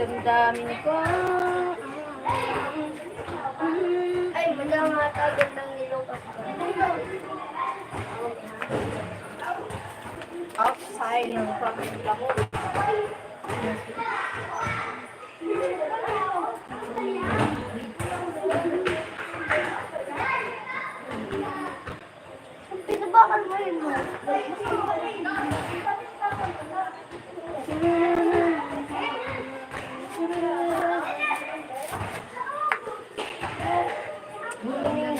damdamin ko. Ay, wala nga tagat ng nilukas ko. Outside ng pamilya ko. Pinabakan mo yun mo.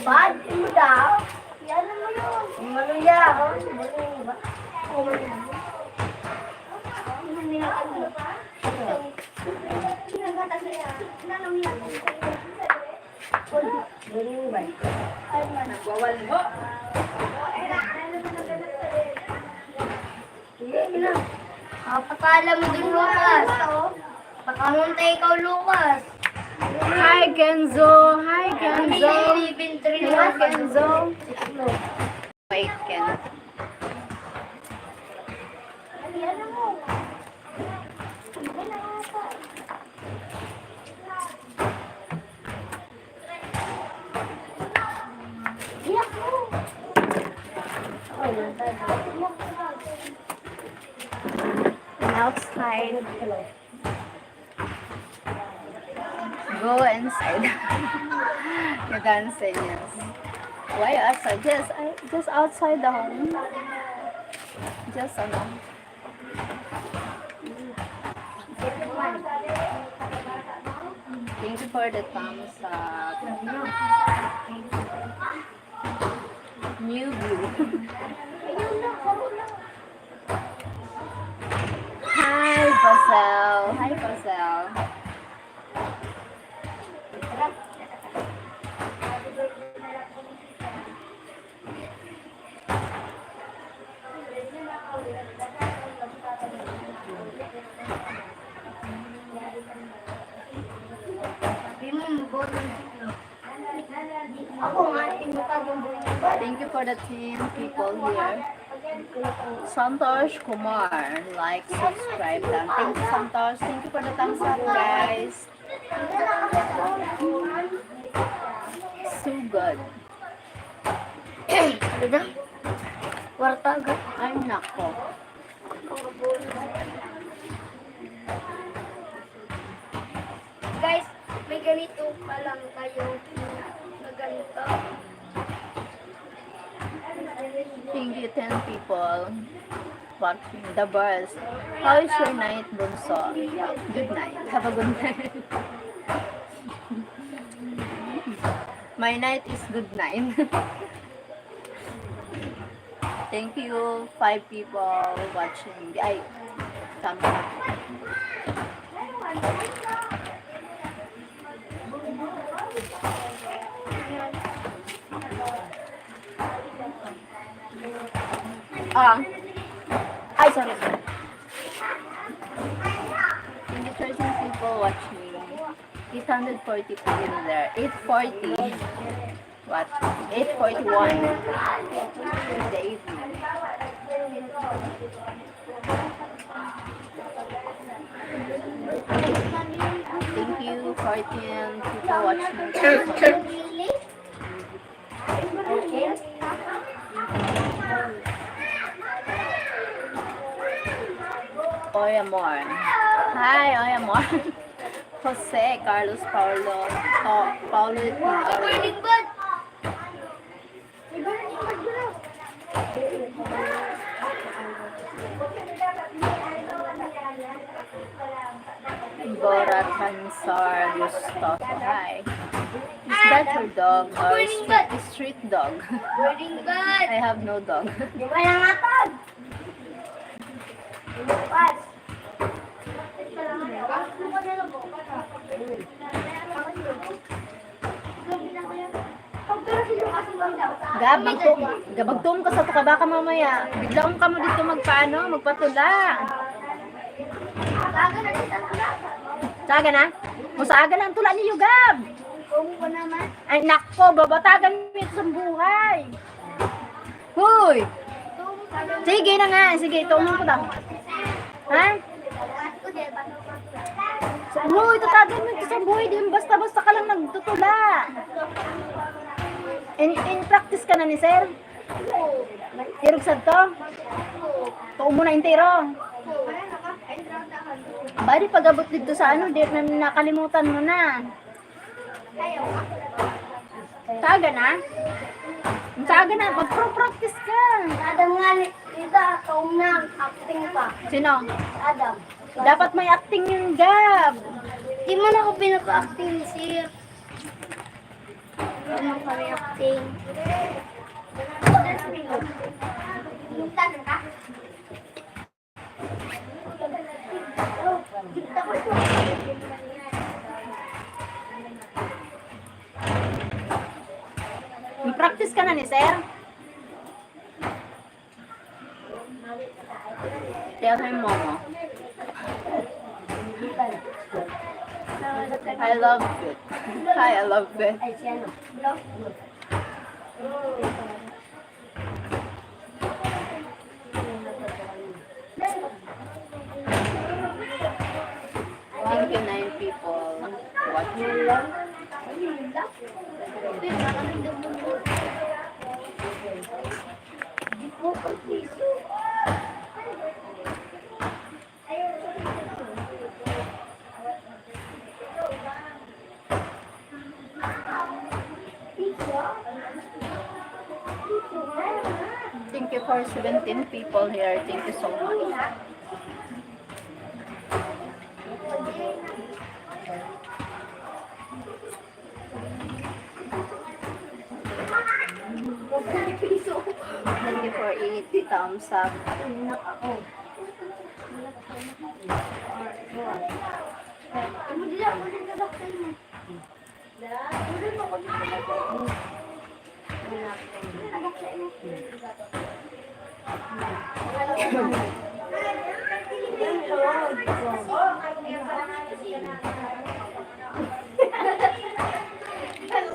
Bad mo daw. Yan mo yun. Maluya ako. Maluya ba? Nagwawal mo. Pakala mo dun, Lucas. Pakamuntay ikaw, Lucas. Hi, Kenzo. Hi, Kenzo. Hello, Kenzo. Wait, Ken. Outside. Go inside. You dancing, yes. Why outside? Just outside the home. Just Thank you for the thumbs up. New view. Hi, Pasel. Hi, Pasel. Thank you for the 10 people here. Santosh Kumar, like, subscribe lang. Thank you, Santosh. Thank you for the thumbs up, guys. So good. Wartaga. Ay, nako. Guys, may ganito pa lang kayo na ganito. Thank you, 10 people watching the bars. How is your night, Bunso? Good night. Have a good night. My night is good night. Thank you, 5 people watching. Ay, thumbs up. Ay, sorry. Thank you, 13 people watching. 840 people in there. 840. What? 841. In the evening. Thank you, 14 people watching. Oy Amor. Hi, Oy Amor. Jose, Carlos, Paulo, Paulo, Burning bud! May burning bud yun. Bora Kansar, Gusto. Hi. Is that your dog or street dog? Burning bud! I have no dog. Di ba nangatag? Lupas. Gabagtom ka sa tuka baka mamaya. Biglaong ka mo dito magpatula. Saga na? Musaga lang tula niyo, Gab. Kung ko naman. Ay, nako, babatagan mo ito sa buhay. Huy! Sige na nga, sige, tumong ko daw. Ha? tutula. In practice ka na ni sir? Irog sad to? Tuo mo na intero. Bari pag-abot dito sa ano, di na nakalimutan mo na. Saga na? Saga na, mag-practice ka. Adam nga, Lita, kaum na, acting pa. Sino? Adam. Dapat may acting yung Gab. Di man ako pinapa-acting ni Sir. Di man kami acting. Mag-practice ka na ni sir? Tell him mama. I love it. Hi, I love it. Ay, siya no. Thank you, 9 people watching. Thank you for 17 people here. Thank you so much. Thank you for 80 thumbs up.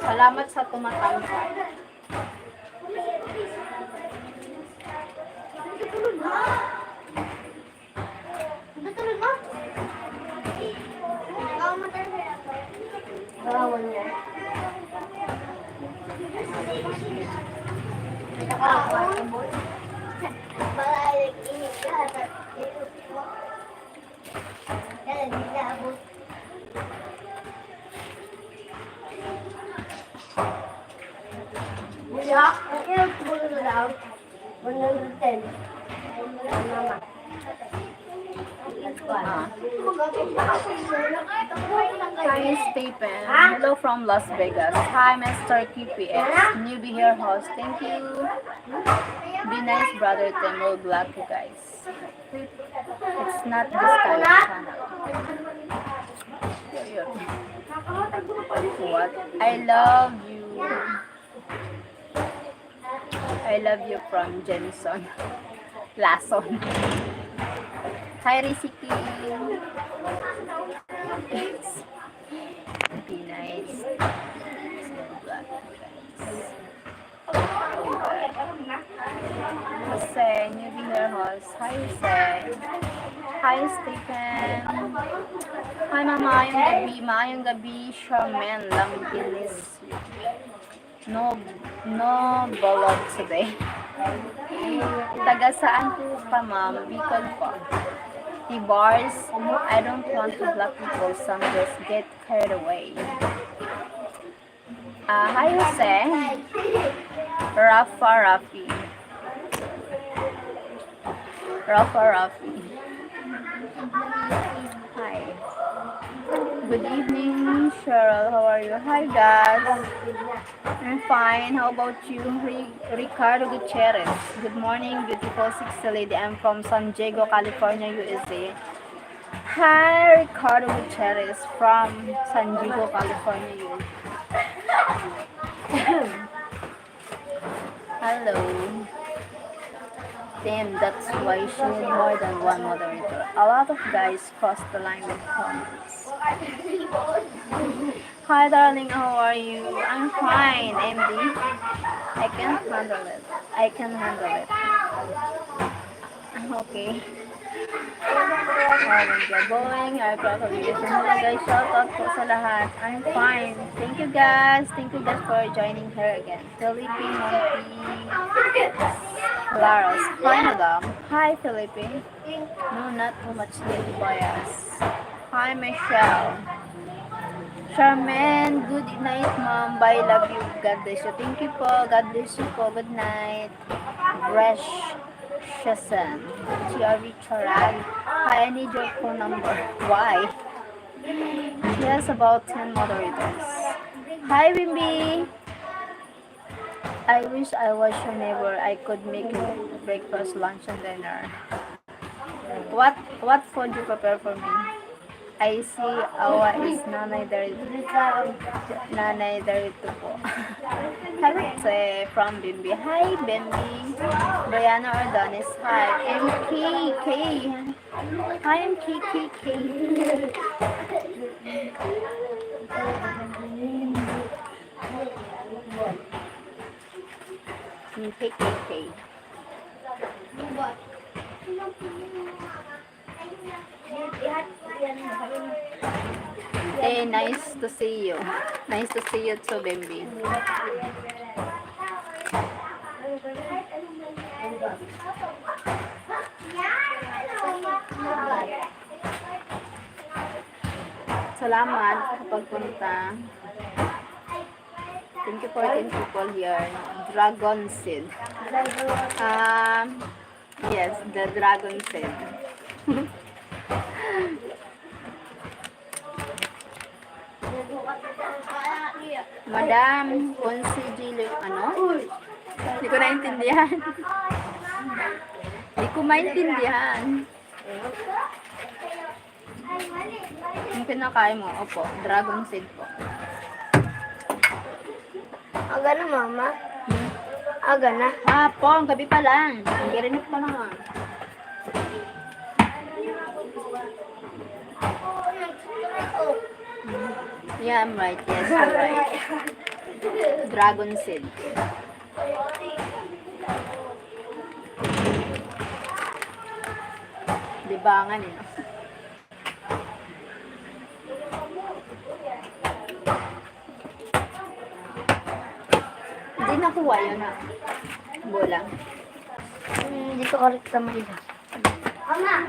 Salamat sa tumatangka. Hi, Stephen. Hello from Las Vegas. Hi, Mr. KPX. Newbie here host. Thank you. Be nice, brother Tim. We'll block you guys. It's not this kind of channel. What? I love you. I love you from Jenson. Lason. Hi, Riziki. Be nice. Jose, newbie here host. Hi, Jose. Hi, Stephen. Hi, Maayong gabi, Shaman. Lang ginis. No vlog today. Taga saan po ka, ma'am? Bicol po. The bars, I don't want to block people, some just get carried away. Hi, Jose. Rafi. Hi. Good evening, Sheryl. How are you? Hi, guys. I'm fine. How about you? Ricardo Gutierrez. Good morning, beautiful sexy lady. I'm from San Diego, California, USA. Hi, Ricardo Gutierrez from San Diego, California, USA. Hello. Damn, that's why she need more than one moderator. A lot of guys cross the line with comments. Hi, darling. How are you? I'm fine, MD. I can handle it. Okay. Boing, hello guys, shout out po sa lahat. I'm fine. Thank you guys. Thank you guys for joining her again. Philippine Monty Laros. Hi madam. Hi Philippine. No, not too much sleep bias. Hi Michelle. Charmaine, good night ma'am. Bye, love you. God bless you. Thank you po. God bless you po. Good night. Fresh Shasan. TRV Charan. Hi, I need your phone number. Why? She has about 10 moderators. Hi, Wimby. I wish I was your neighbor. I could make you breakfast, lunch, and dinner. What food you prepare for me? I see Awa is nanay darito. Nanay darito po. Hello, from Bimbi. Hi, Bimbi. Brianna Ordonis. Hi. MKK. Hi, MKKK. MKKK. Hey, nice to see you. Nice to see you too, Bimbi. Salamat sa pagpunta. Thank you for 10 people here. Dragon Seed. Yes, the Dragon Seed. Madam, consigliere, ano? Hindi ko naintindihan. Hindi ko maintindihan. Yung pinakain mo, opo, dragon seed po. Aga na, mama. Aga na. Po, ang gabi pa lang. Hindi rin pa naman. Yeah, I'm right. Yes, you're right. Dragon seed. Libangan eh. Hindi nakuha yun na. Bulang. Hindi ko correct naman ito. Mama!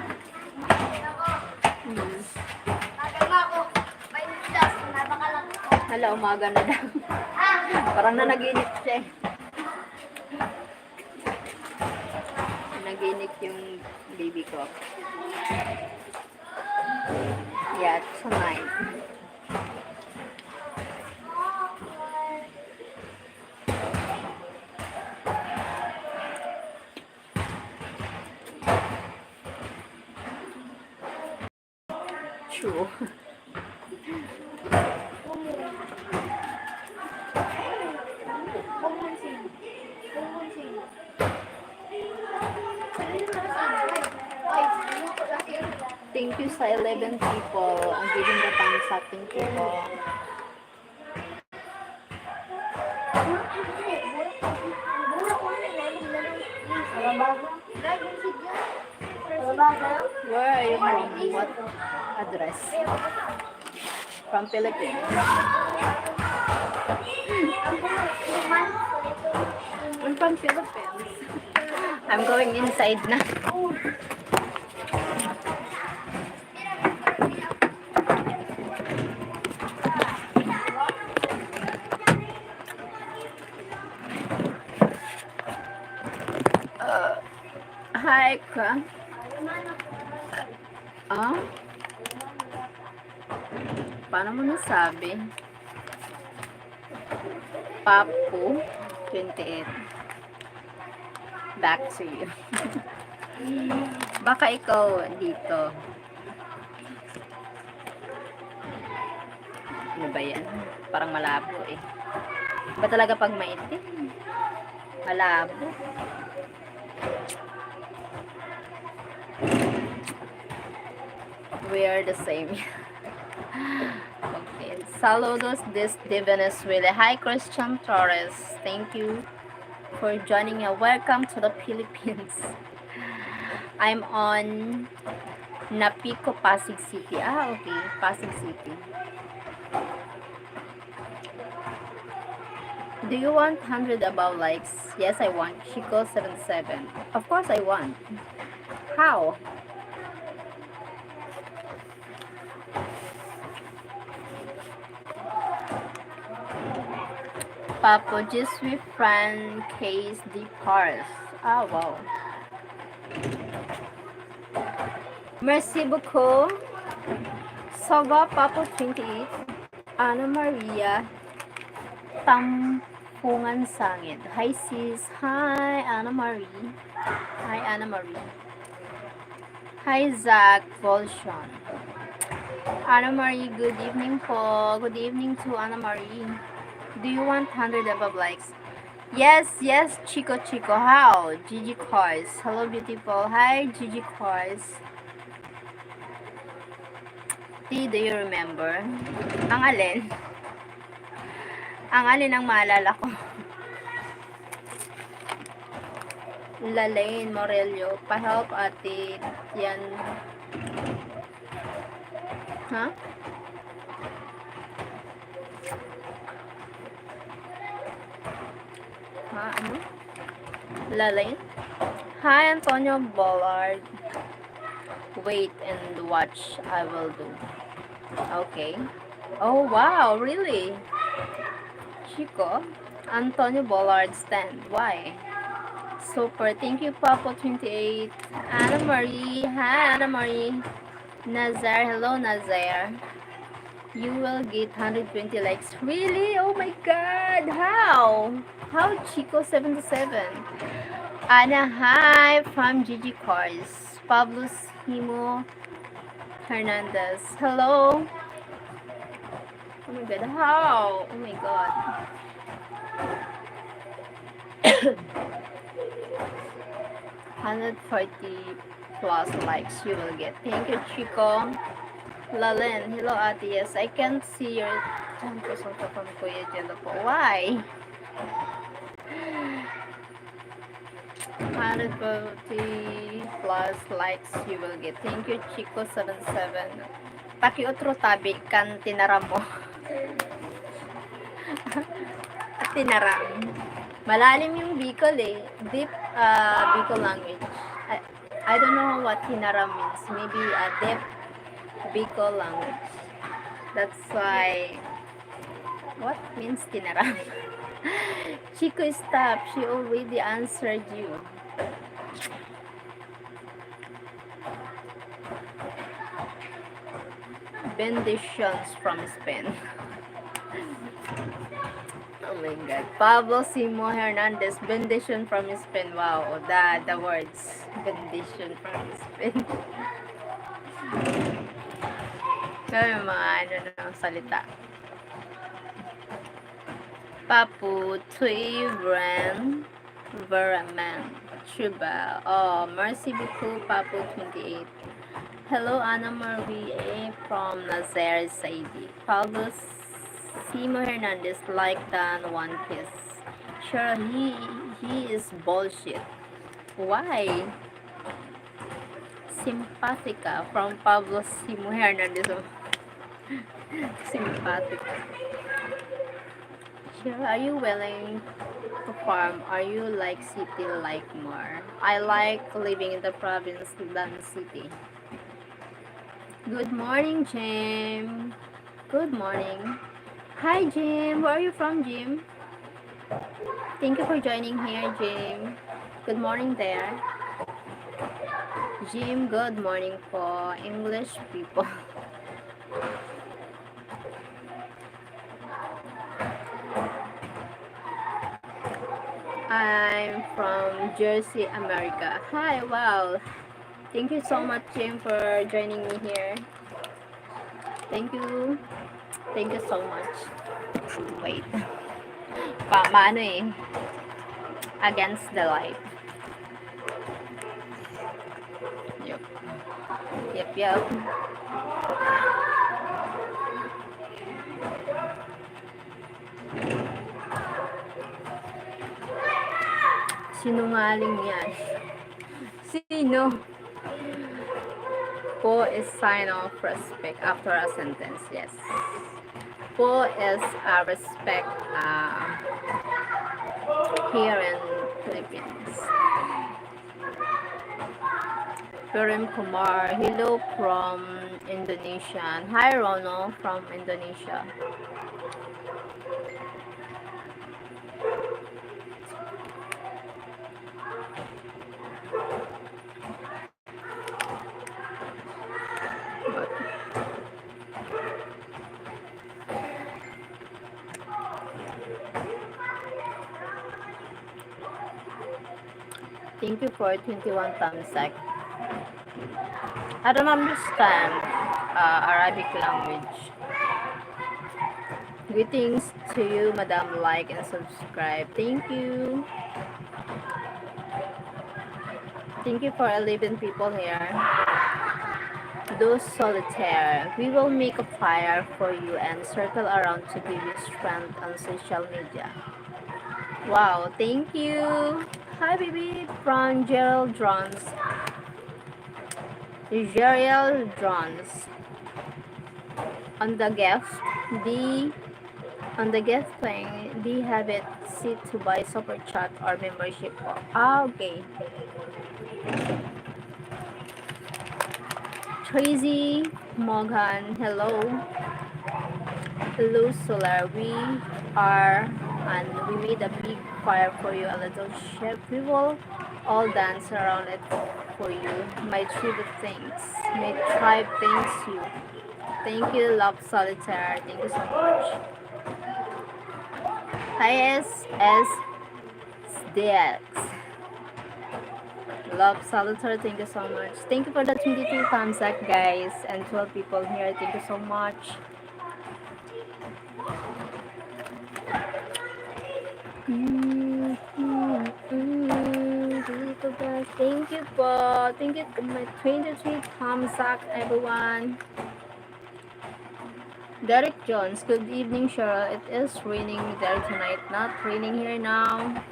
Hala, umaga na lang. Parang nanaginip siya eh. Nanaginip yung baby ko. Yeah, tonight. True. Thank you sa 11 people. Ang giving the thumbs up. Thank you po. Where are you from? What address? From Philippines. I'm from Philippines. I'm going inside na. Hi, ka. Paano mo nasabi? Papu 28. Back to you. Baka ikaw dito. Ano ba yan? Parang malabo eh. Ba talaga pag maitim? Malabo. We are the same. Okay. Saludos this de Venezuela. Hi Christian Torres. Thank you for joining us. Welcome to the Philippines. I'm on Napico, Pasig City. Ah, okay. Pasig City. Do you want 100 above likes? Yes, I want. Chico 77. Of course I want. How? Papo, je suis friend case de Paris. Ah, wow. Merci beaucoup. Ça va, Papo 28. Ana Maria Tampungan Sangit. Hi, sis. Hi, Anna Marie. Hi, Anna Marie. Hi, Zach Volshan. Anna Marie, good evening po. Good evening to Anna Marie. Do you want 100 above likes? Yes, yes, Chico Chico. How? Gigi Cars. Hello, beautiful. Hi, Gigi Cars. Do you remember? Ang alin? Ang alin ang maalala ko? Lalaine Morelio. Pa-help ate. Yan. Ha? Ha? Ano? Lalaine? Hi, Antonio Bollard. Wait and watch. I will do. Okay. Oh, wow. Really? Chico? Antonio Bollard stand. Why? Super. Thank you, Papo 28. Anna Marie. Hi, Anna Marie. Nazar. Hello, Nazar. You will get 120 likes. Really? Oh my God. How? How, Chico 77? Anna, hi from Gigi Cars. Pablo Simo Hernandez. Hello. Oh my God. How? Oh my God. 140 plus likes you will get. Thank you, Chico. Lalen, hello ate. Yes, I can't see your person from Kuya Jello po. Why? 140 plus likes you will get. Thank you, Chico 77. Pakiotro tabi kan tinaram mo. Tinaram. Malalim yung Bicol eh. Deep Bicol language. I don't know what tinaram means. Maybe a deep Bicol language. That's why. What means tinaram? Chico, stop. She already answered you. Benditions from Spain. Oh my God. Pablo Simo Hernandez. Bendition from Spain. Wow. The words. Bendition from Spain. Kaya mga ano salita. Papu, Tui, Ren, Veraman, Chuba. Oh, merci beaucoup, Papu 28. Hello, Anna Marie from Nazar Saidi. Pablo Simo Hernandez like that one piece. Sure, he is bullshit. Why? Simpatica from Pablo Simo Hernandez. Simpatica. Sure, are you willing to farm? Are you like city like more? I like living in the province than city. Good morning, Jim. Good morning. Hi, Jim. Where are you from, Jim? Thank you for joining here, Jim. Good morning there. Jim, good morning for English people. I'm from Jersey, America. Hi, wow. Thank you so much, Jim, for joining me here. Thank you. Thank you so much. Wait. Maano eh. Against the light. Yup. Yup. Sinungaling yan. Sino? Po is sign of respect after a sentence. Yes. Po is respect here in Philippines. Karim Kumar, hello from Indonesia. Hi Rono from Indonesia. Thank you for 21 thumbs up. I don't understand Arabic language. Greetings to you, Madam. Like and subscribe. Thank you. Thank you for 11 people here. Do solitaire. We will make a fire for you and circle around to give you strength on social media. Wow, thank you. Hi, baby. From Gerald Drones. Gerald Drones. On the gift, the on the gift thing, they have it set to buy super chat or membership. Okay. Tracy Morgan, hello. Hello, Solar. We are, and we made a big fire for you, a little chef. We will all dance around it for you. My tribe thanks. My tribe thanks you. Thank you, Love Solitaire. Thank you so much. Hi, SSDX. Love Solitaire, thank you so much. Thank you for the 22 thumbs up, guys, and 12 people here. Thank you so much. Thank you po. Thank you to my 23 thumbs up, everyone. Derek Jones, good evening, Cheryl. It is raining there tonight. Not raining here now.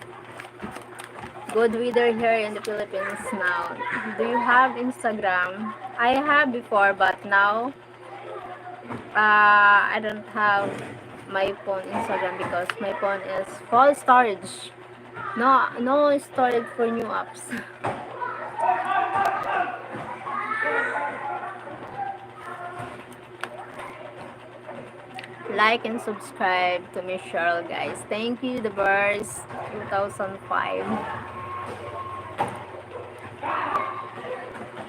Good weather here in the Philippines now. Do you have Instagram? I have before, but now I don't have my phone Instagram because my phone is full storage. No storage for new apps. Like and subscribe to Miss Cheryl, guys. Thank you, the birds 2005.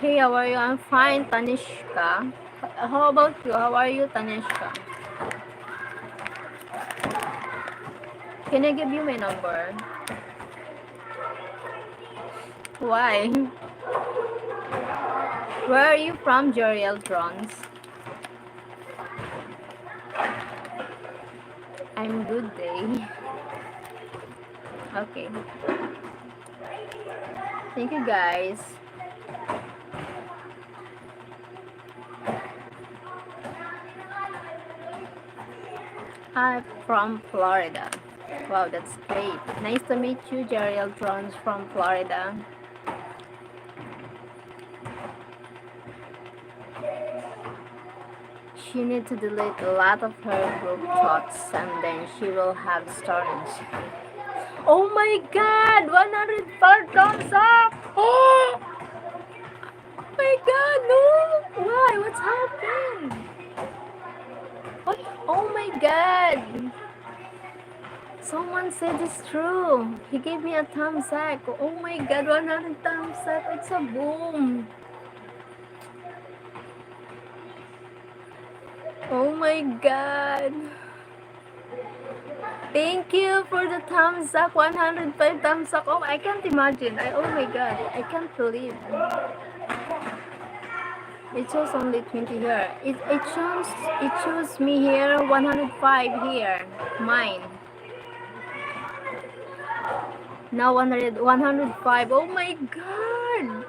Hey, how are you? I'm fine, Tanishka. How about you? How are you, Tanishka? Can I give you my number? Why? Where are you from, Joriel Drons? I'm good day. Okay. Thank you, guys. I'm from Florida. Wow, that's great. Nice to meet you, Jeriel Drons from Florida. She needs to delete a lot of her group chats and then she will have storage. Oh my god! 104 thumbs up! Oh my god, no! Why? What's happened? What? Oh my god! Someone said it's true. He gave me a thumbs up. Oh my god, 100 thumbs up. It's a boom. Oh my god. Thank you for the thumbs up. 105 thumbs up. Oh, I can't imagine. Oh my god. I can't believe. It shows only 20 here. It shows me here 105 here. Mine. Now 105. Oh my god.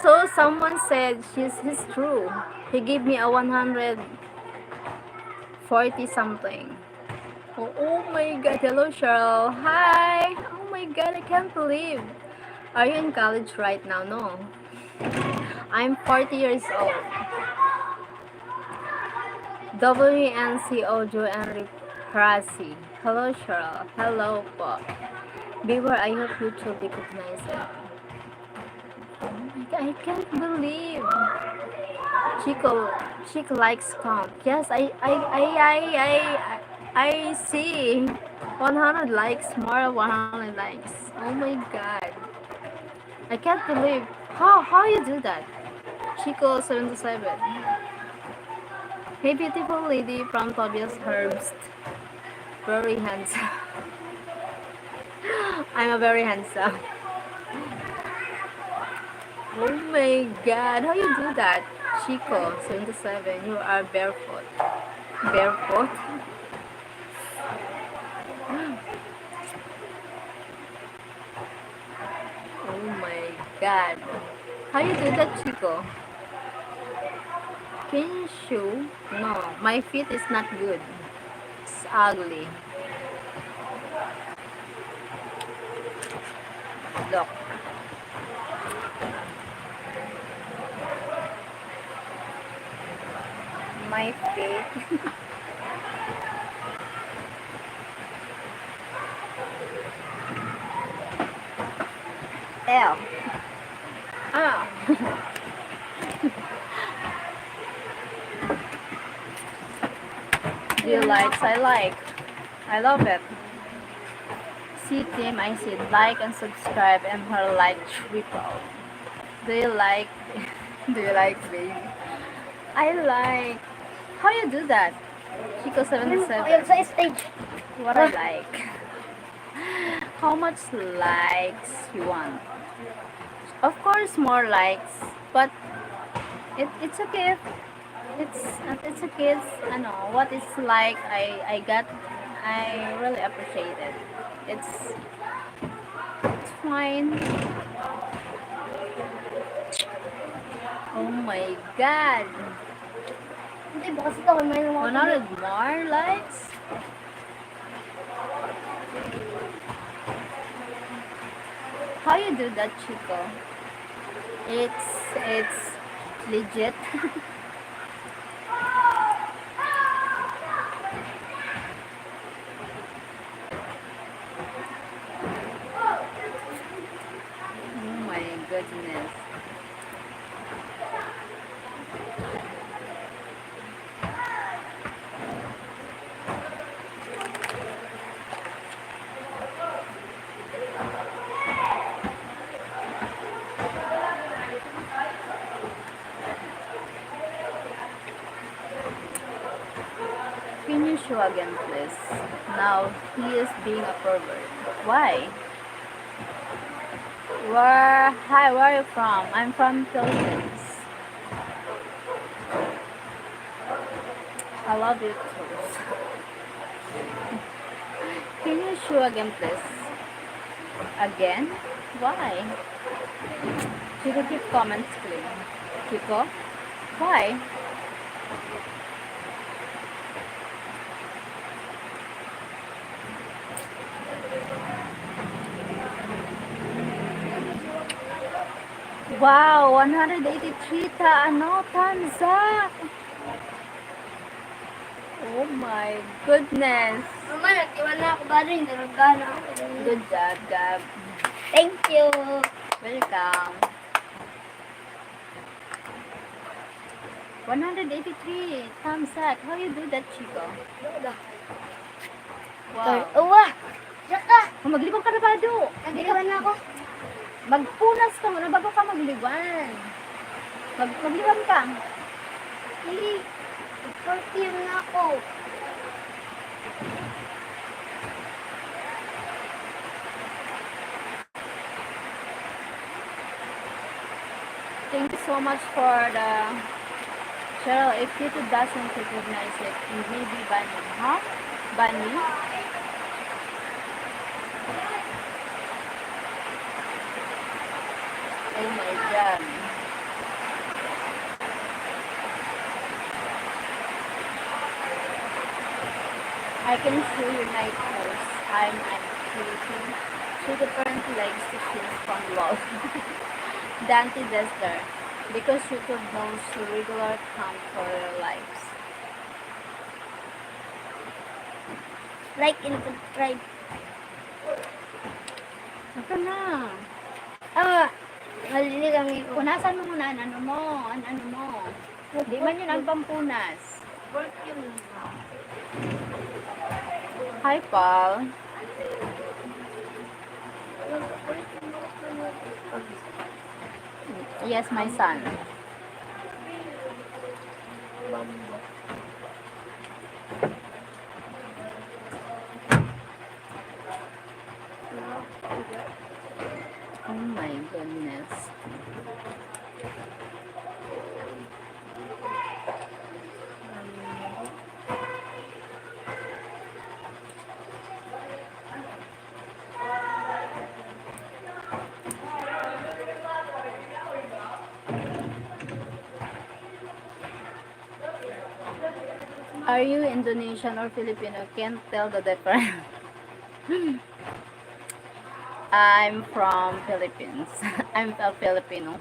So someone said he's true. He gave me a 140 something. Oh my god. Hello, Cheryl. Hi. Oh my god. I can't believe. Are you in college right now? No. I'm 40 years old. WNCO Joe Enrique Prasi. Hello, Cheryl. Hello, Bob. Beware, I hope YouTube recognize it. Oh my god, I can't believe. Chico likes count. Yes, I see. 100 likes, more than 100 likes. Oh my god. I can't believe. How you do that? Chico 77. Hey, beautiful lady from Tobias Herbst. Very handsome. I'm a very handsome. Oh my god, how you do that? Chico 77, you are barefoot. Barefoot? Oh my god. How you do that, Chico? Can you show? No, my feet is not good. It's ugly. Look. My feet. Ew. Ah. Do you like? I like. I love it. See team, I see like and subscribe and her like triple. Do you like? Do you like me? I like. How you do that? Chico 77. Sa stage. What I like. How much likes you want? Of course, more likes, but it's okay. It's okay. I know what it's like. I got. I really appreciate it. It's fine. Oh my god. Hindi ba kasi ito may 100 more likes? How you do that, Chico? It's legit. Oh my goodness. Can you show again, please? Now he is being a pervert. Why? Where are you from? I'm from Philippines. I love you too. Can you show again, please? Again? Why? Chico, keep comments, please. Chico? Why? Wow, 183 thumbs up. Oh my goodness. Mama, nag-iwan na ako ba rin? Nagana ako. Good job, Gab. Thank you. Welcome. 183 thumbs up. How you do that, Chico? Wow. Uwa! Saka! Oh, maglibang ka na ba, Do? Nag-iwan na ako. Magpunas ka muna bago ka magliwan. Magliwan ka. Hindi. Perfume na ako. Thank you so much for the Cheryl. If YouTube doesn't recognize it, maybe Bunny, huh? Bunny? Oh my god. I can show you my post. I'm creating. She apparently likes to choose from love. Dante Dester. Because YouTube knows regular count for your lives. Like and subscribe. Ito na. Malili kami ko. Punasan mo muna ang ano mo. Ang ano mo. Di man yun ang pampunas. Work yun. Hi, Paul. Yes, my son. Oh my goodness. Are you Indonesian or Filipino? Can't tell the difference. I'm from Philippines. I'm a Filipino.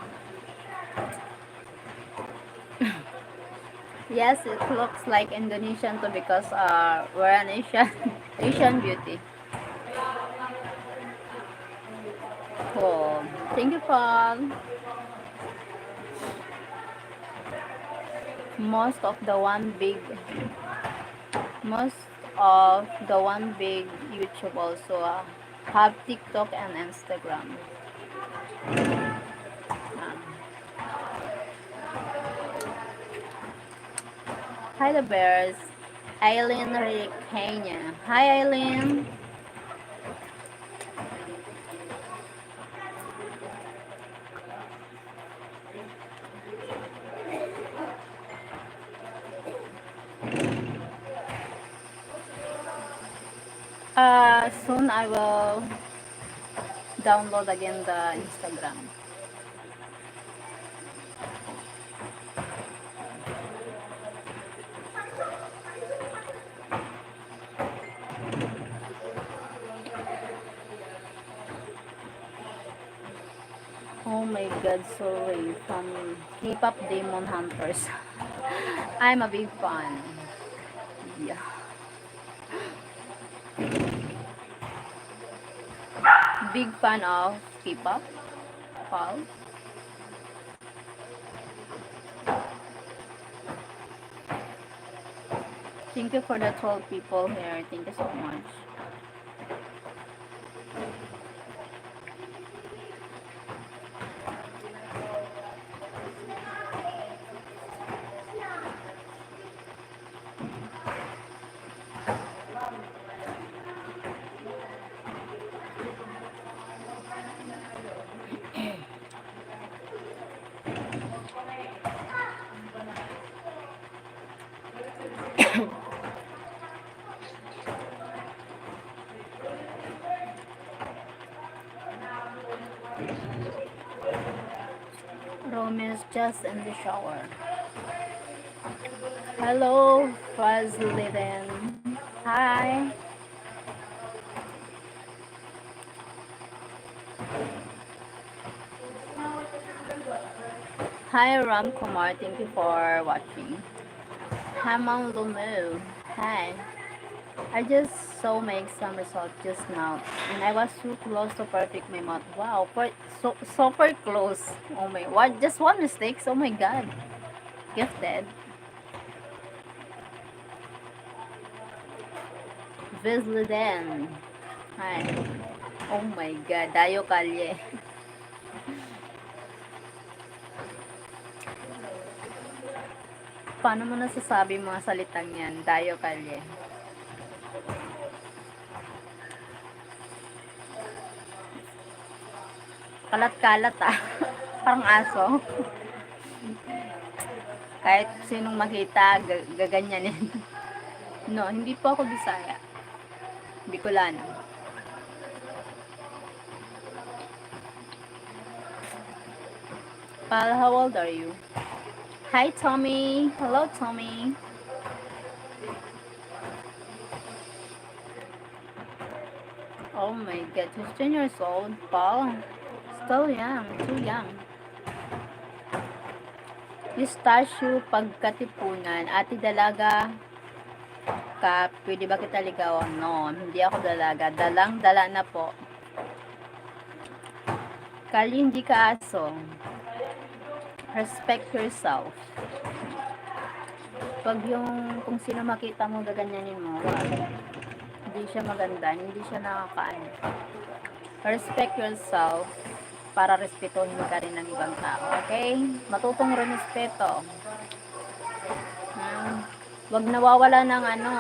Yes, it looks like Indonesian too because we're an Asian Asian beauty. Cool. Thank you, Paul. Most of the one big YouTube also have TikTok and Instagram. Hi the bears. Aileen Ricania. Hi Aileen. Soon I will download again the Instagram. Oh my god, sorry, from K-pop Demon Hunters. I'm a big fan. Yeah. Big fan of K-pop. Paul. Thank you for the 12 people here. Thank you so much. Rome is just in the shower. Hello, President. Hi. Hi, Ram Kumar. Thank you for watching. Hi, Mom Lumu. Hi. I just saw my exam result just now, and I was so close to perfect my math. Wow, so super close. Oh my, what? Just one mistake. Oh my God, gifted. Visliden. Hi. Oh my God, Dayo Kalye. Paano mo nasasabi mga salitang yan? Dayo Kalye. Kalat-kalat ah. Parang aso. Kahit sinong makita, gaganyanin. No, hindi po ako Bisaya. Bicolano. Pal, how old are you? Hi, Tommy. Hello, Tommy. Oh my God, 15 years old, Paul. Still young, too young. Pistachio pagkatipunan. Ate dalaga ka, pwede ba kita ligawan? No, hindi ako dalaga. Dalang-dala na po. Kali hindi ka aso. Respect yourself. Pag yung kung sino makita mo, gaganyanin mo. Hindi siya maganda, hindi siya nakakaano. Respect yourself para respetuhin ka rin ng ibang tao. Okay? Matutong respeto. Wag nawawala ng ano.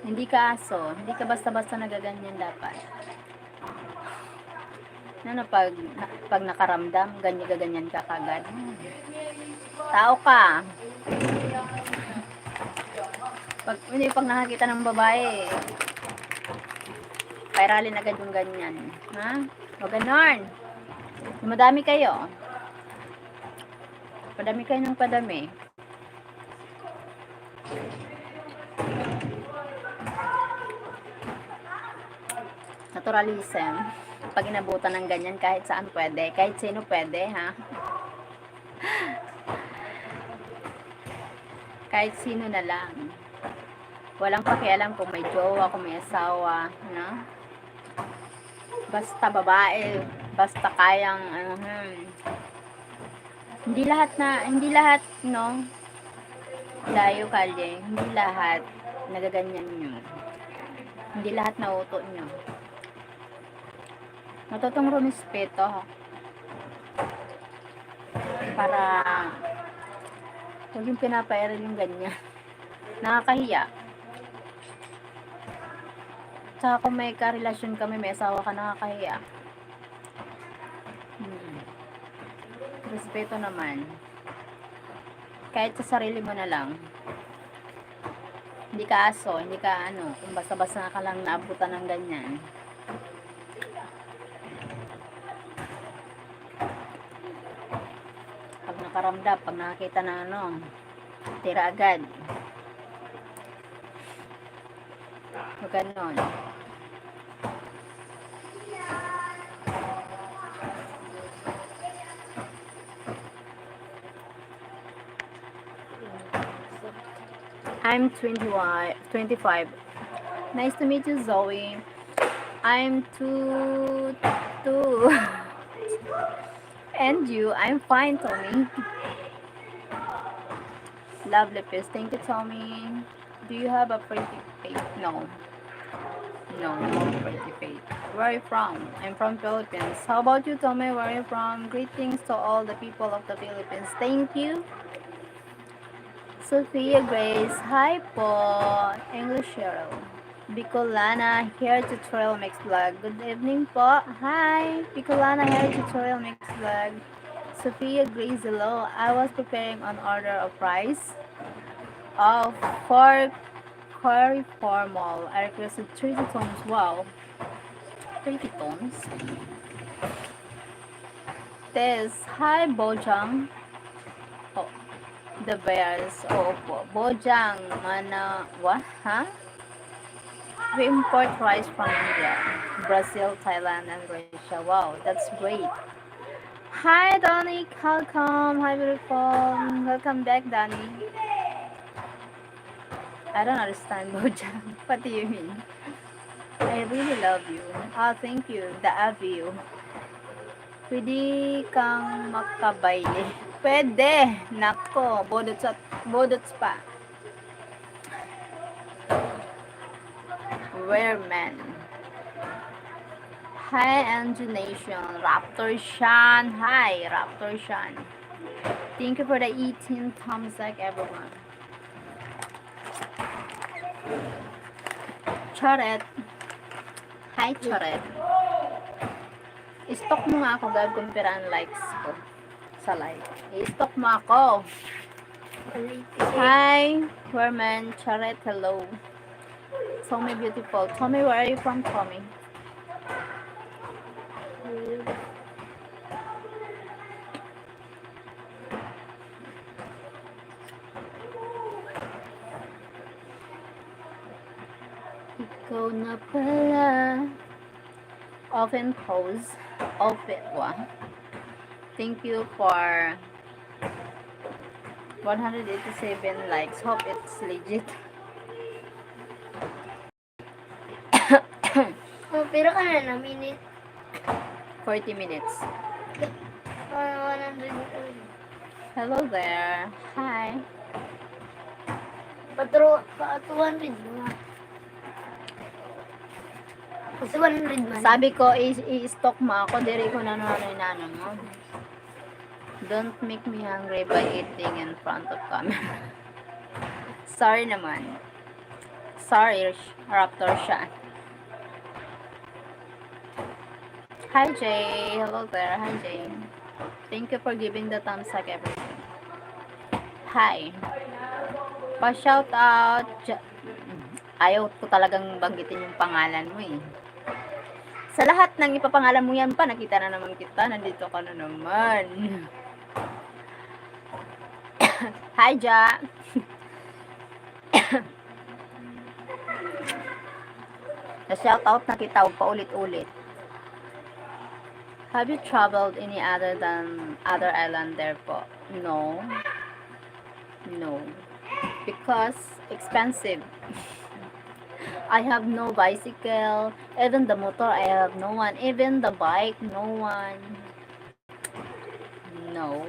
Hindi ka aso. Hindi ka basta-basta nagaganyan dapat. Ano, pag nakaramdam, ganyan ka kagad. Tao ka. Pag nakakita ng babae, pairalin agad yung ganyan. Ha? Huwag ganon. Madami kayo. Padami kayo ng padami. Naturalism. Pag inabutan ng ganyan, kahit saan pwede. Kahit sino pwede, ha? Kahit sino na lang. Walang pakialam kung may jowa, kung may asawa, no? Basta babae, basta kayang, hindi lahat, no? Dayo kalye, hindi lahat nagaganyan nyo. Hindi lahat nauto nyo. Matutong rumispeto, para huwag yung pinapairal yung ganyan. Nakakahiya. Tsaka kung may karelasyon kami, may asawa ka, nakakahiya. Respeto naman. Kahit sa sarili mo na lang. Hindi ka aso, hindi ka kung basta-basta ka lang naabutan ng ganyan. Pag nakaramdam, pag nakakita na tira agad. Huwag ganon. I'm 25. Nice to meet you, Zoe. I'm 2. And you? I'm fine, Tommy. Lovely piece. Thank you, Tommy. Do you have a pretty face? No, pretty face. Where are you from? I'm from Philippines. How about you, Tommy? Where are you from? Greetings to all the people of the Philippines. Thank you. Sophia Grace. Hi po. English Sheryl. Bicolana Hair Tutorial Mix Vlog. Good evening po. Hi. Bicolana Hair Tutorial Mix Vlog. Sophia Grace, hello. I was preparing an order of rice for curry formal. I requested 30 tones. Wow. 30 tones. Tess. Hi, Bojang. Oh, the bears. Oh, po. Bojang. What? Huh? We import rice from India, Brazil, Thailand, and Russia. Wow, that's great. Hi, Donnie. Welcome. Hi, beautiful. Welcome back, Donnie. I don't understand, Bojang. What do you mean? I really love you. Oh, thank you. The love you. Pwede kang makabayle. Pwede. Nako, bodots pa. Wereman. Hi, Angie Nation. Raptor Shan. Hi, Raptor Shan. Thank you for the 18 thumbs up, everyone. Charet. Hi, Charet. I-stock mo nga ako, gagawin ang likes ko sa live. I-stock mo ako. Hi, Wereman. Charet, hello. Tommy beautiful. Tommy, where are you from, Tommy? Ikaw na pala. Open pose. Open, Thank you for 187 likes. Hope it's legit. Oh, pero ka na minute. 40 minutes. 100. Hello there. Hi. Pa 200 mga. Kasi 100 man. Sabi ko, i-stock mo ako. Diri ko na nanay mo. Don't make me hungry by eating in front of camera. Sorry naman. Sorry, Raptor siya. Hi, Jay. Hello there. Hi, Jay. Thank you for giving the thumbs up, everyone. Hi. Pa-shout out. Ayaw ko talagang banggitin yung pangalan mo eh. Sa lahat ng ipapangalan mo yan pa, nakita na naman kita. Nandito ka na naman. Hi, Ja. Na-shout out na kita paulit-ulit. Have you traveled any other island there po? No. No. Because expensive. I have no bicycle. Even the motor, I have no one. Even the bike, no one. No.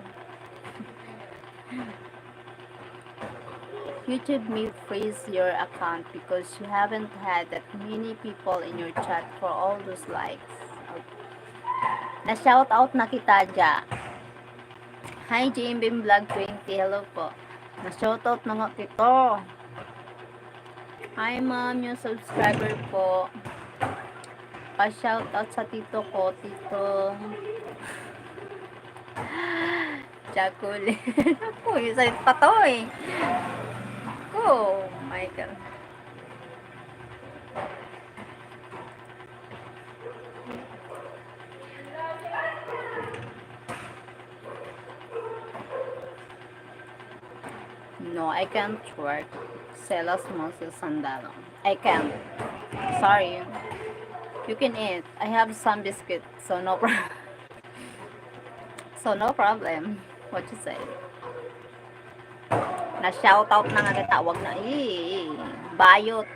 YouTube may freeze your account because you haven't had that many people in your chat for all those likes. Okay. Na-shout out na kita dya. Hi, JMBM Vlog 20. Hello po. Na-shout out na nga kito. Hi, ma'am. Yung subscriber po. Pa-shout out sa tito ko. Tito. Chocolate. Ako, yung sakit pa to eh. Oh, my God. No, I can't work. Selas mo sa sandalo. I can't. Sorry. You can eat. I have some biscuit, so no problem. So no problem. What you say? Na-shoutout na nga kita. Wag na. Bayot.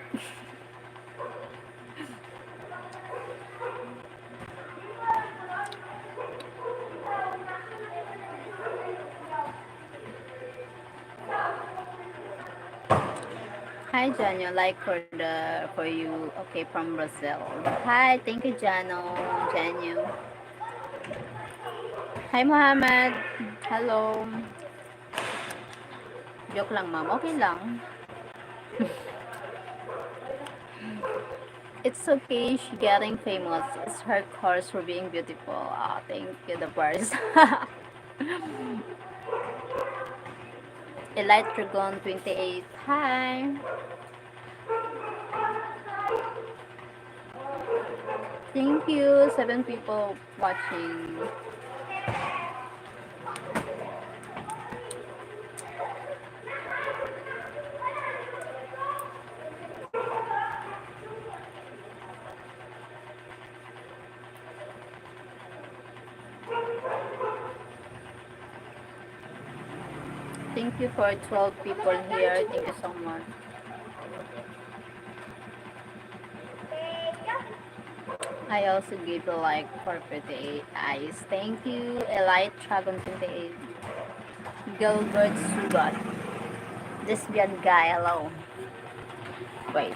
Hi Jano, like for you, okay, from Brazil. Hi, thank you Jano, Janyo. Hi Muhammad, hello. Joke lang ma'am, okay lang. It's okay, she getting famous. It's her course for being beautiful. Oh, thank you, the bars. Elite Dragon 28. Hi. Thank you. 7 people watching. Thank you for 12 people here. Thank you so much. I also gave a like for 58 eyes. Thank you, Elite Dragon 28. Gilbert Sugat. Lesbian guy, hello. Wait.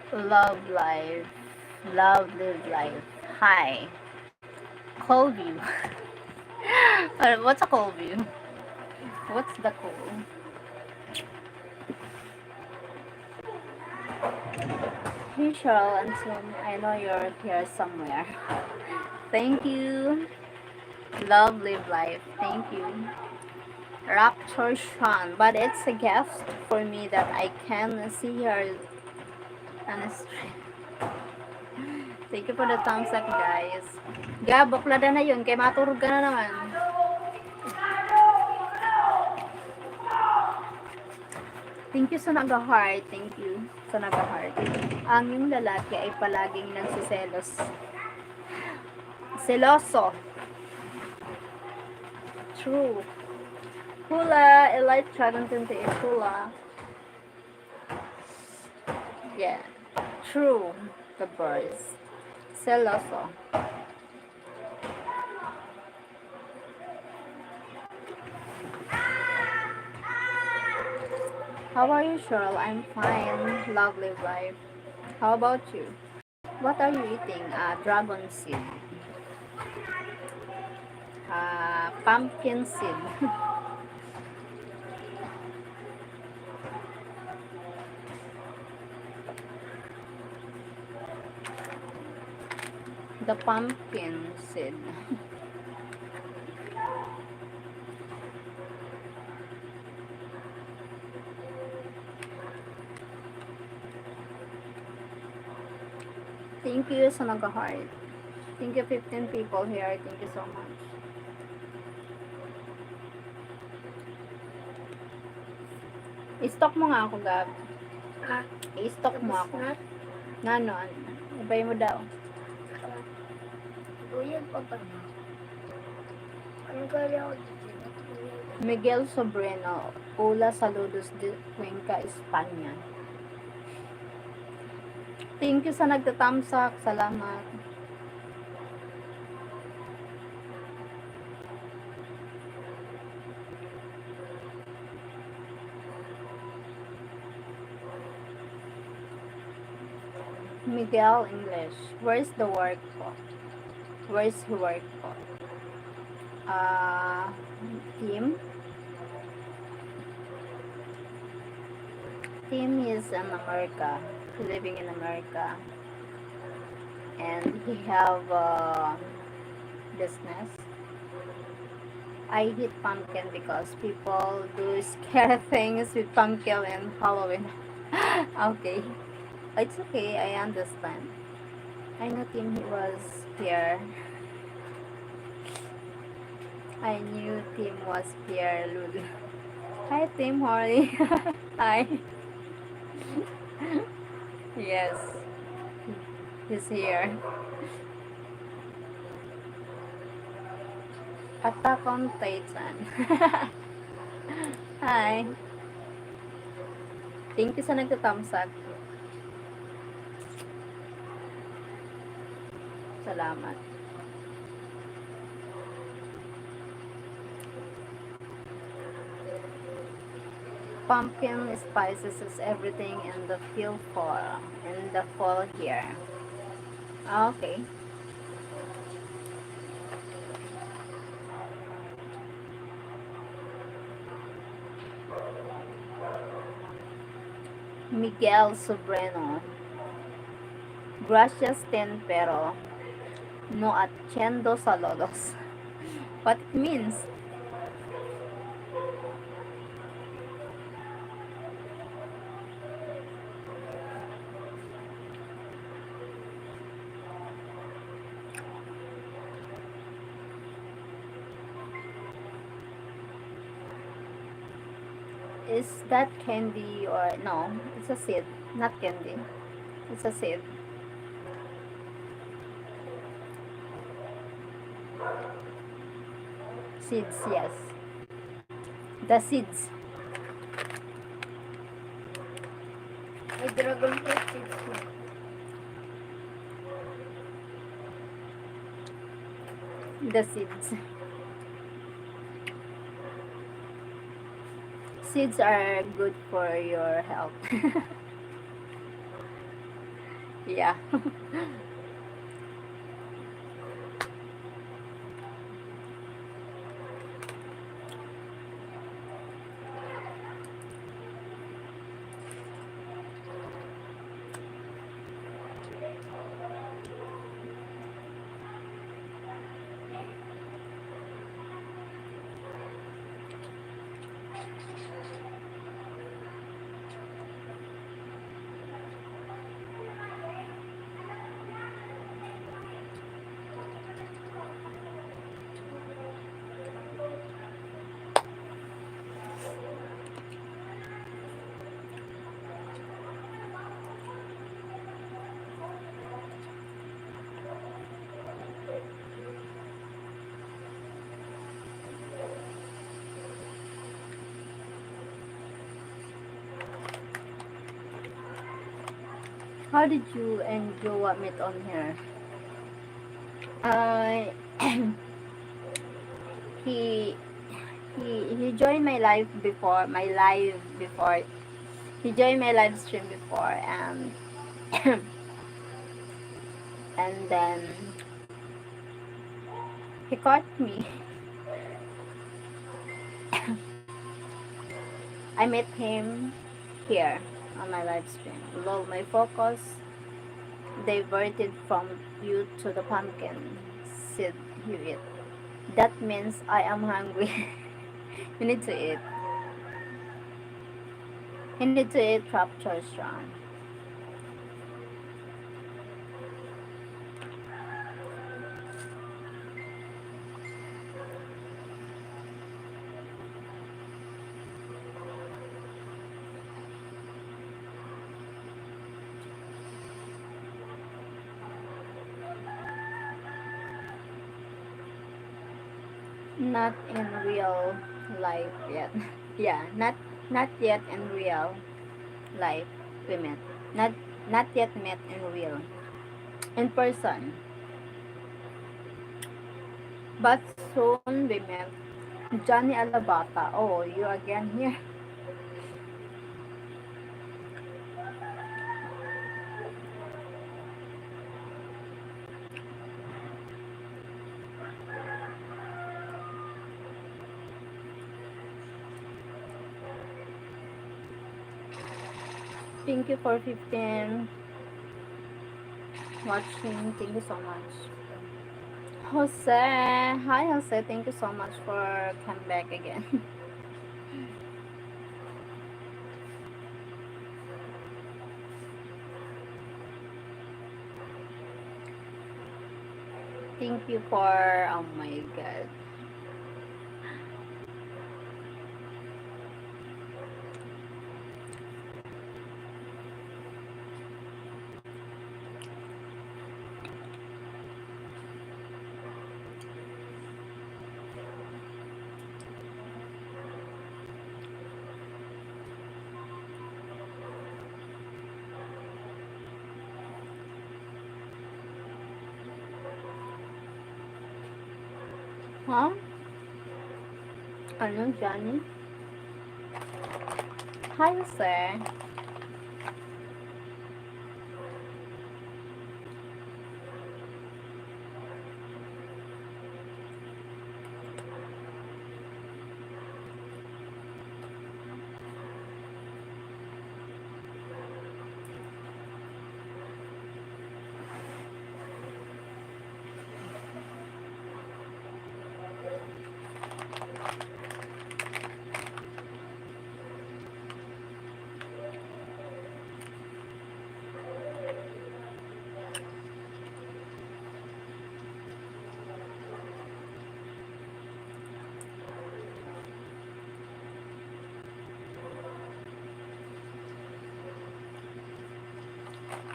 Love life. Love live life. Hi. Cold view. What's a cold view? What's the cold? Hey Sheryl and Tim, I know you're here somewhere. Thank you. Love live life. Thank you. Raptor Sean, but it's a gift for me that I can see her on the street. Thank you for the thumbs up, guys. Gab, baklada na yun. Kay maturog ka na naman. Thank you sa nag-heart. Thank you sa nag-heart. Ang yung lalaki ay palaging nagsiselos. Seloso. True. Hula. Elite Dragon 28. Hula. Yeah. True. The boys. Seloso. How are you, Cheryl? I'm fine. Lovely wife. How about you? What are you eating? Dragon seed. Pumpkin seed. The pumpkin seed. Thank you sa nag-heart. Thank you 15 people here. Thank you so much. I-stock mo nga ako, Gab. I-stock mo ako. Ano? Ibay mo daw. Buyag pa ba na? Ano kaya ako dito? Miguel Sobrino. Hola, saludos de Cuenca, Espanya. Thank you sa nagtatamsak. Salamat. Miguel English. Where's the work po? Where's the work po? Team? Team is in America. Living in America. And he have a business. I hate pumpkin because people do scary things with pumpkin and Halloween. Okay. It's okay, I understand. I know Tim he was here. I knew Tim was here, Lulu. Hi Tim, how are you? Hi. Yes. He's here. Attack on Titan. Hi. Thank you sa nagtatamsak. Salamat. Pumpkin spices is everything in the fall here. Okay. Miguel Sobrino. Gracias ten pero no atiendo saludos. What it means? Is that candy or no? It's a seed, not candy. It's a seed. Seeds, yes. The seeds. May dragon fruit seeds na. The seeds. Seeds are good for your health. Yeah. How did you and Joa meet on here? Uh, he he joined my live before. He joined my live stream before, and then he caught me. I met him here on my live stream. Although my focus diverted from you to the pumpkin seed you eat. That means I am hungry. You need to eat. You need to eat rapture strong. Not in real life yet. Yeah, not yet in real life we met. Not not yet met in real in person. But soon we met. Johnny Alabata. Oh, you again here. Thank you for 15 watching. Thank you so much. Jose. Hi Jose. Thank you so much for coming back again. Thank you for oh my god. Huh? Ano, Johnny? Hi Jose.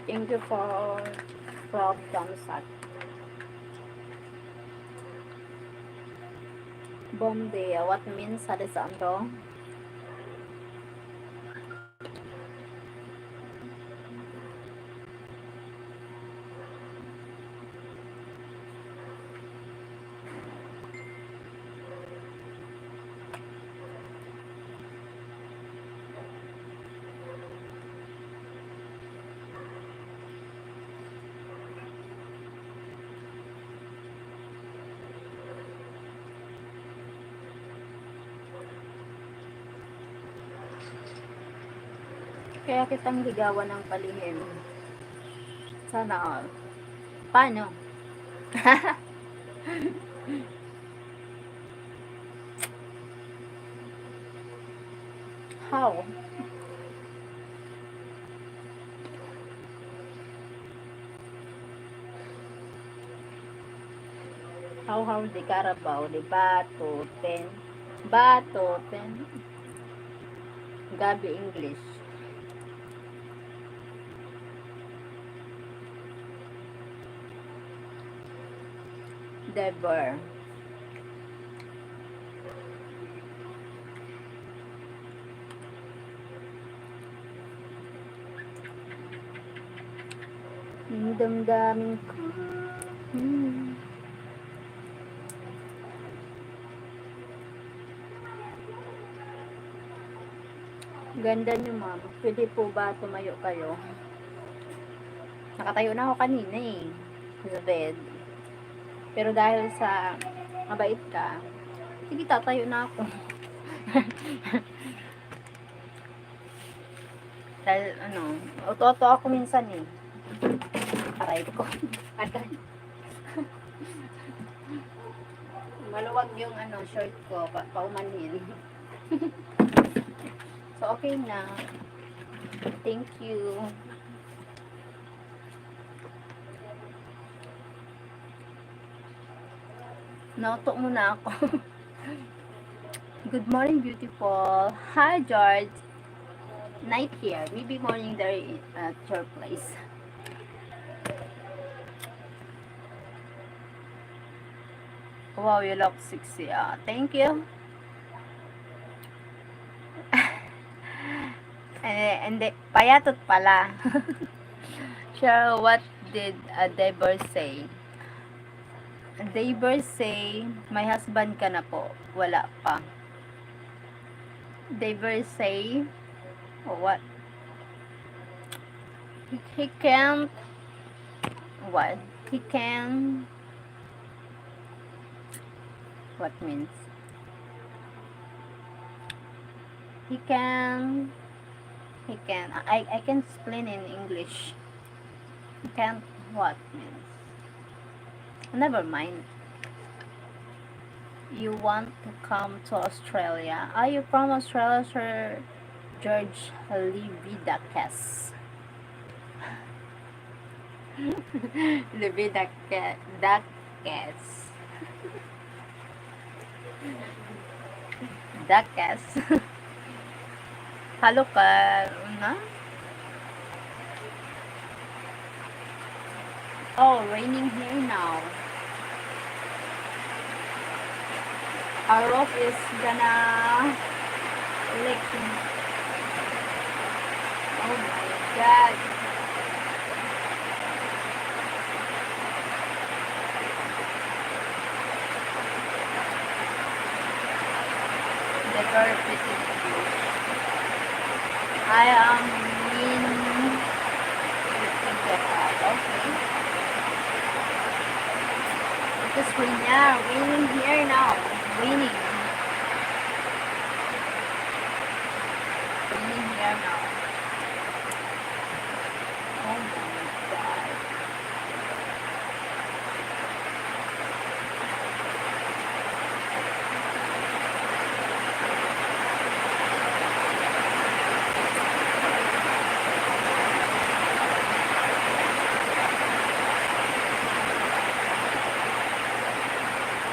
Thank you for 12 thumbs up. Bombe, what means Alessandro? Kaya kitang ligawan ng palihim. Sana all. Paano? How? How di Carabao, di Batutin. Batutin. Gabi English. Deber. Ang damdamin ko. Ganda niyo, ma'am. Pwede po ba tumayo kayo? Nakatayo na ako kanina eh. Sa bed. Pero dahil sa mabait ka, sige, tatayo na ako. Dahil, auto-auto ako minsan eh. Aray ko. Aray. Maluwag yung short ko, paumanhin. So, okay na. Thank you. Nauto muna ako. Good morning, beautiful. Hi, George. Night here. Maybe morning there at your place. Wow, you look sexy. Thank you. And payatot pala. Sure, what did Deborah say? Deborah say, may husband ka na po. Wala pa. Deborah say, what? He can't, what? He can, what means? He can, I can explain in English. He can't, what means? Never mind. You want to come to Australia? Are you from Australia, Sir George Lividakes? Lividakes. Dakes. Halo ka na? Oh, raining here now. Our roof is gonna leak. Oh my god. The very pretty view. I am in okay. It's raining here now. Raining here now. Oh my god.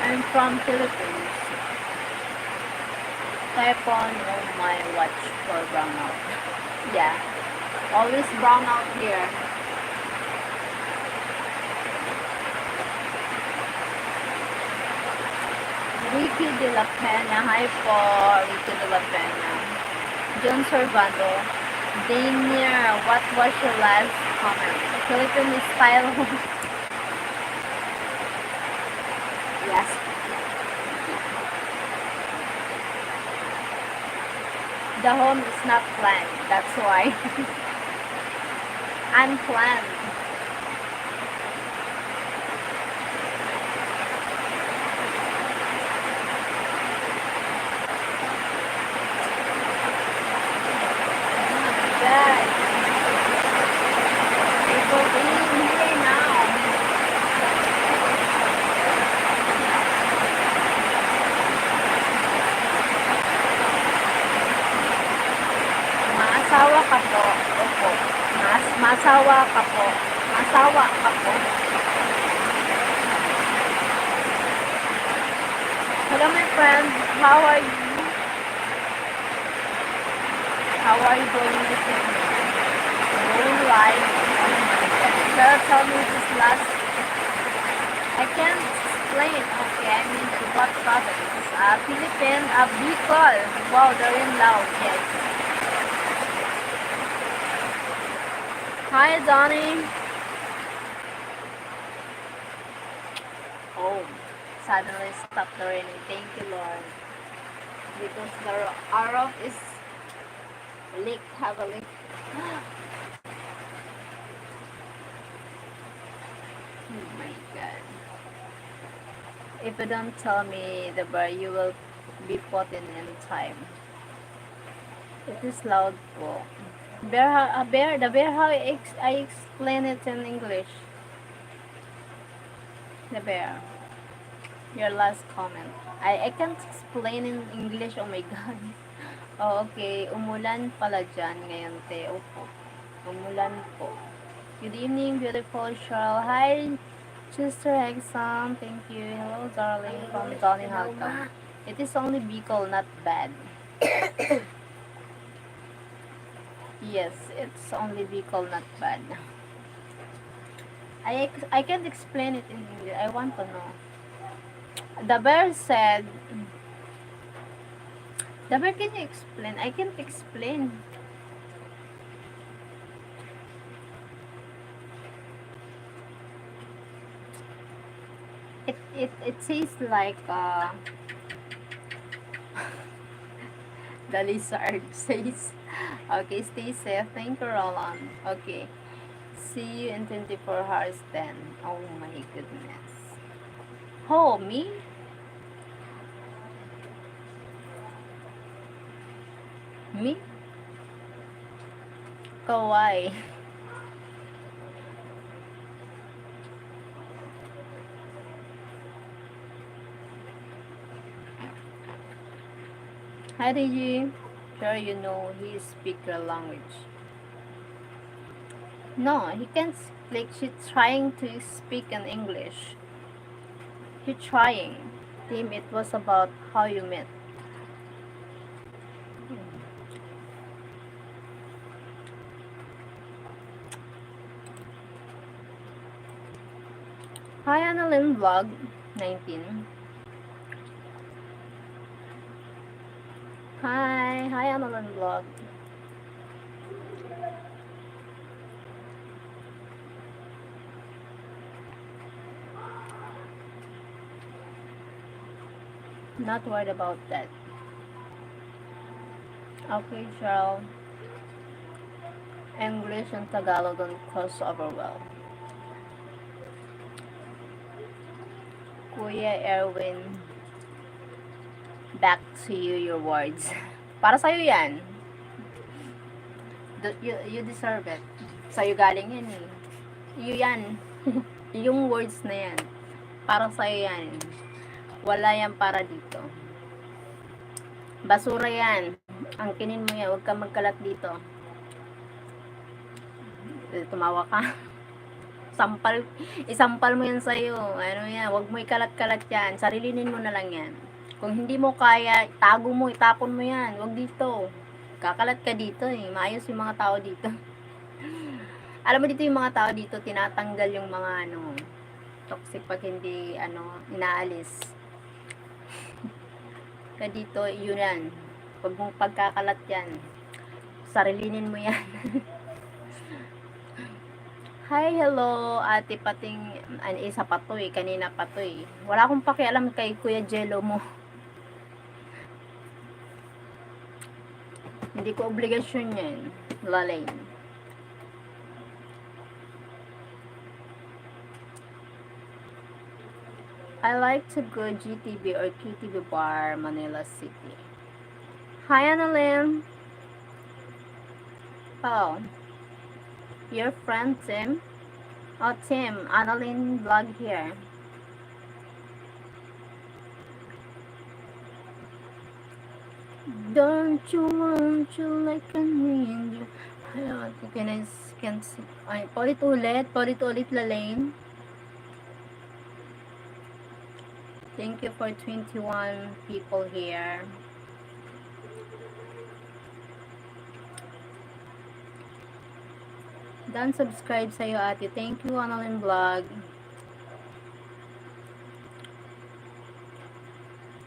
I'm from Philippines. Type on my watch for brownout. Yeah, always brownout here. Ricky de la Peña. Hi po, Ricky de la Peña. John Servando. Daniel, what was your last comment? Philippine style. Yes. The home is not planned, that's why. Unplanned. God. People being here now. Masawa ka po. Opo. Masawa ka po. Masawa ka po. Hello my friend. How are you? How are you doing this evening? Going live. Sir, tell me this last. I can't explain. Okay, I mean what province? Philippine, Bicol. Wow, they're in loud. Yes. Hi, Donnie. suddenly stopped raining. Thank you, Lord. Because our roof is leaked heavily. Oh my God. If you don't tell me the bear, you will be put in time. It is loud po. The bear, how I explain it in English. The bear. Your last comment. I can't explain in English, oh my God. Oh, okay. Umulan pala dyan ngayon, te. Opo. Umulan po. Good evening, beautiful Cheryl. Hi, Sister Hexam. Thank you. Hello, darling. From Johnny Halcom. It is only Bicol, not bad. Yes, it's only Bicol, not bad. I can't explain it in English. I want to know. The bear said, the bear, can you explain? I can't explain. It says like the lizard says. Okay, stay safe. Thank you, Roland. Okay. See you in 24 hours then. Oh my goodness. Oh, me? Me? Kawaii. Hi, Reggie. Sure you know he speak your language. No, he can't like she's trying to speak in English. He trying. Tim, it was about how you met. Hi, Annalyn Vlog 19. Hi, Annalyn Vlog. Not worried about that. Okay, Cheryl. English and Tagalog don't cross over well. Kuya Erwin, back to you your words. Para sa'yo yan. You deserve it. Sa'yo galing yan eh. You yan. Yung words na yan. Para sa'yo yan. Wala yan para dito. Basura yan. Angkinin mo yan. Huwag kang magkalat dito. Tumawa ka. Isampal mo yan sa'yo. Ano yan, huwag mo ikalat-kalat yan. Sarilinin mo na lang yan. Kung hindi mo kaya, tago mo, itapon mo yan. Huwag dito. Kakalat ka dito eh. Maayos yung mga tao dito. Alam mo dito yung mga tao dito, tinatanggal yung mga toxic pag hindi inaalis. Kaya dito, yun yan. Huwag mong pagkakalat yan. Sarilinin mo yan. Hi, hello, ate Pating, isa pa to eh, kanina pa to eh. Wala akong pakialam kay Kuya Jello mo. Hindi ko obligasyon yan, Lalaine. I like to go GTB or KTV bar, Manila City. Hi, Annalyn. Oh. Your friend Tim? Oh, Tim, Annalyn vlog here. Don't you want you like an angel? Ayun, can see. Ay, paulit ulit, Lalaine. Thank you for 21 people here. Don't subscribe sa'yo, ate. Thank you, Annalyn Vlog.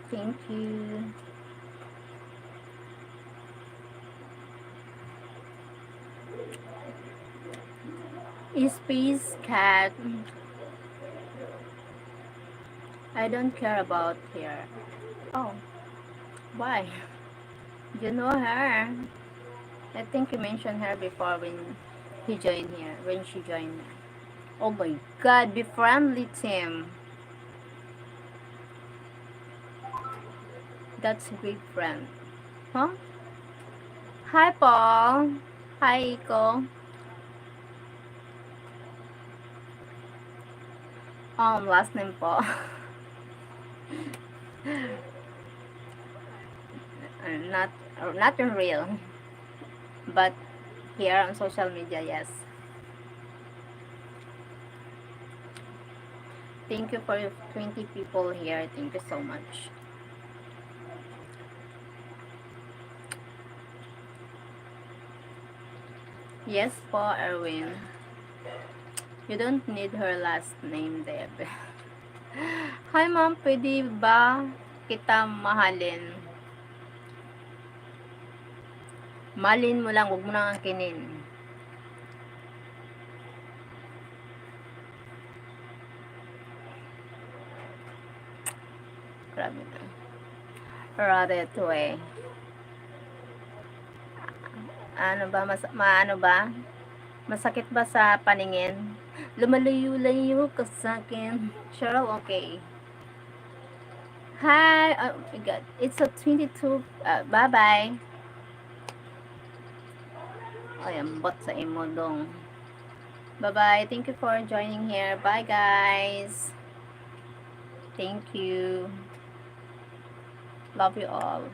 Thank you. Space Cat. I don't care about her. Oh, why? You know her. I think you mentioned her before when he joined here, when she joined. Oh my god, be friendly, Tim. That's a big friend. Huh? Hi, Paul. Hi, Iko. Last name po. not, not in real, but here on social media, yes. Thank you for 20 people here. Thank you so much. Yes po, Erwin. You don't need her last name, Deb. Hi, ma'am. Pwede ba kita mahalin? Malin mo lang, huwag mo nang angkinin. Grabe na. Rade to eh. Ano ba? Maano ba? Masakit ba sa paningin? Lumalayo-layo ka sa akin. Sheryl, okay. Hi! Oh my god. It's a 22. Bye-bye. Ay, ambot sa imo dong. Bye-bye. Thank you for joining here. Bye, guys. Thank you. Love you all.